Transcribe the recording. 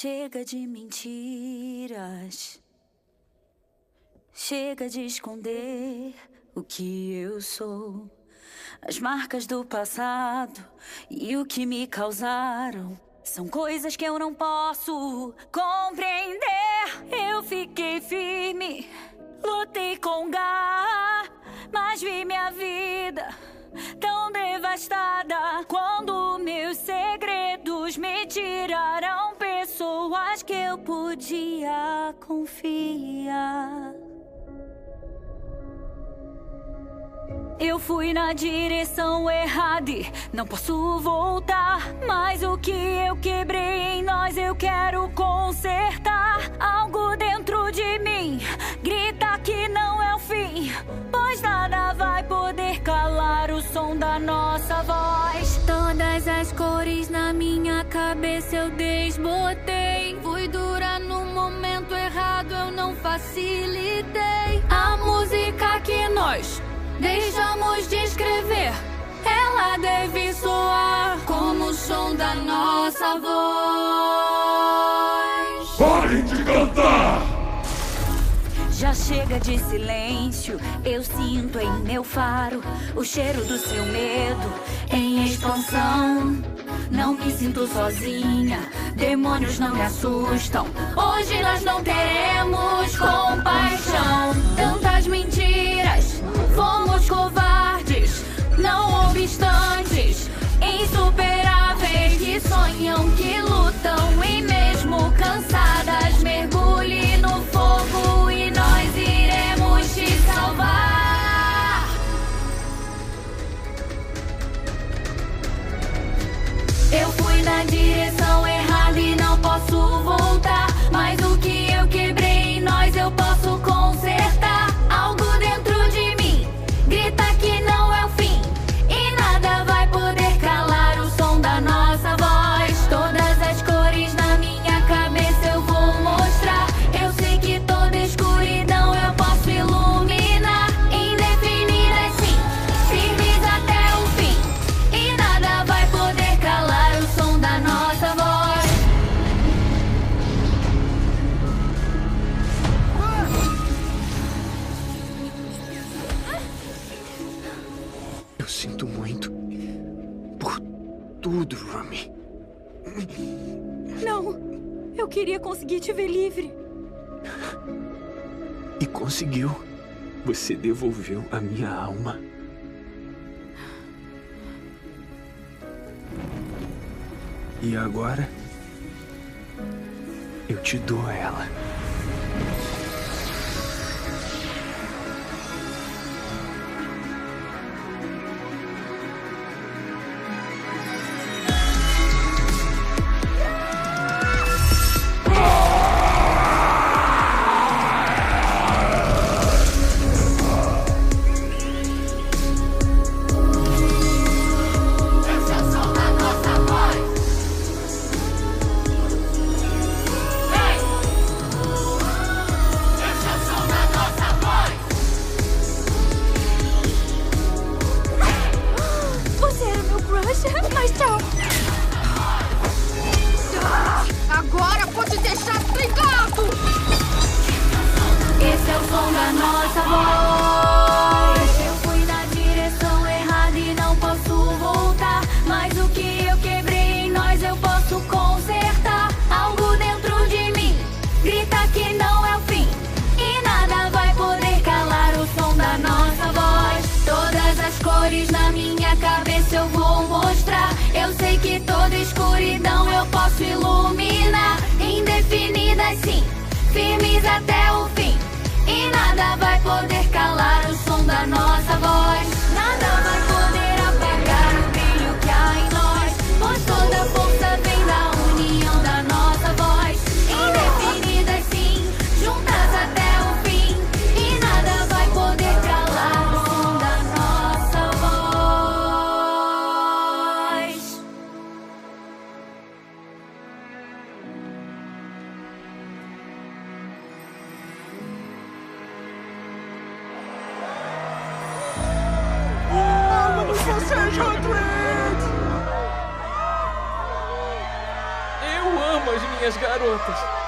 Chega de mentiras. Chega de esconder o que eu sou. As marcas do passado e o que me causaram são coisas que eu não posso compreender. Eu fiquei firme, lutei com garra, mas vi minha vida tão devastada quando meus segredos me tiraram pessoas que eu podia confiar. Eu fui na direção errada e não posso voltar. Mas o que eu quebrei em nós eu quero consertar. Algo dentro de mim grita que não é o fim, pois nada vai poder calar o som da nossa voz. Todas as cores na minha cabeça eu desbotei. Fui dura no momento errado, eu não facilitei. A música que nós deixamos de escrever, ela deve soar como o som da nossa voz. Parem de cantar! Já chega de silêncio, eu sinto em meu faro o cheiro do seu medo em expansão. Não me sinto sozinha, demônios não me assustam. Hoje nós não teremos compaixão. Tantas mentiras, fomos covardes, não obstantes, insuperáveis, que sonham, que lutam e mesmo cansadas, mergulhe no fogo e nós iremos te salvar. Eu fui na direção errada e não posso voltar, mas o que eu quebrei em nós eu posso consertar. Algo dentro de mim grita que não é o fim, e nada vai poder calar o som da nossa voz. Todas as cores na minha cabeça eu vou mostrar. Eu sei que toda escuridão eu posso iluminar. Indefinidas sim, firmes até o fim, e nada vai poder calar o som da nossa voz. Eu sinto muito por tudo, Rami. Não, eu queria conseguir te ver livre. E conseguiu. Você devolveu a minha alma. E agora eu te dou ela. Você era meu crush, mas tchau. Agora pode deixar trigado! Esse é o som da nossa voz. Eu fui na direção errada e não posso voltar, mas o que eu quebrei em nós eu posso consertar. Algo dentro de mim grita que não é o fim, e nada vai poder calar o som da nossa voz. Todas as cores na minha cabeça eu vou mostrar. Eu sei que toda escuridão eu posso iluminar. Indefinidas sim, firmes até o fim, e nada vai poder calar o som da nossa voz. Nada vai poder apagar o brilho que há em nós, pois toda força vem da união da nossa voz. Indefinidas sim, juntas até o fim, e nada vai poder calar o som da nossa voz. Eu amo as minhas garotas.